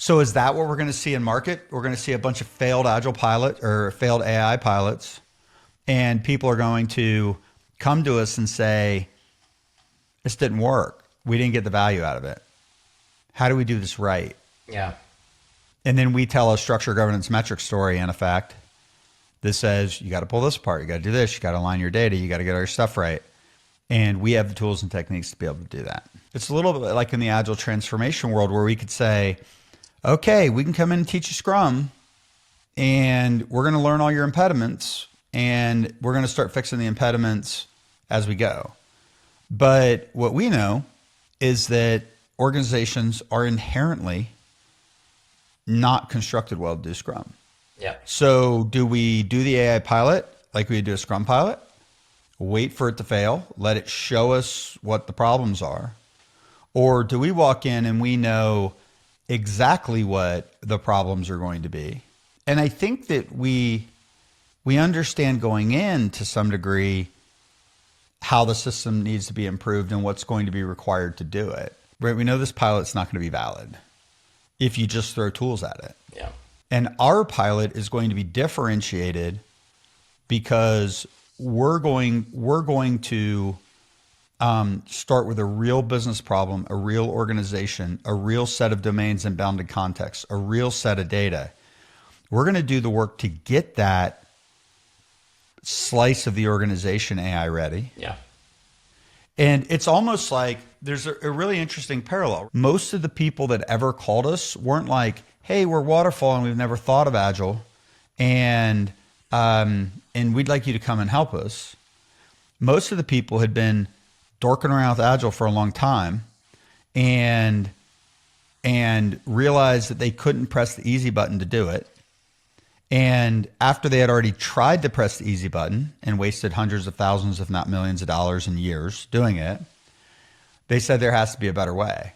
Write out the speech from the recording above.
So is that what we're going to see in market? We're going to see a bunch of failed agile pilot or failed AI pilots, and people are going to come to us and say, this didn't work. We didn't get the value out of it. How do we do this right? Yeah. And then we tell a structure governance metric story in effect that says, you got to pull this apart. You got to do this. You got to align your data. You got to get all your stuff right. And we have the tools and techniques to be able to do that. It's a little bit like in the agile transformation world where we could say, okay, we can come in and teach you Scrum, and we're going to learn all your impediments, and we're going to start fixing the impediments as we go. But what we know is that organizations are inherently not constructed well to do Scrum. Yeah. So do we do the AI pilot like we do a Scrum pilot? Wait for it to fail, let it show us what the problems are? Or do we walk in and we know exactly what the problems are going to be? And I think that we understand going in to some degree how the system needs to be improved and what's going to be required to do it. Right? We know this pilot's not going to be valid if you just throw tools at it. Yeah. And our pilot is going to be differentiated because we're going to start with a real business problem, a real organization, a real set of domains and bounded context, a real set of data. We're going to do the work to get that slice of the organization AI ready. Yeah. And it's almost like there's a really interesting parallel. Most of the people that ever called us weren't like, hey, we're waterfall and we've never thought of agile, and we'd like you to come and help us. Most of the people had been dorking around with agile for a long time and realized that they couldn't press the easy button to do it. And after they had already tried to press the easy button and wasted hundreds of thousands, if not millions of dollars and years doing it, they said there has to be a better way.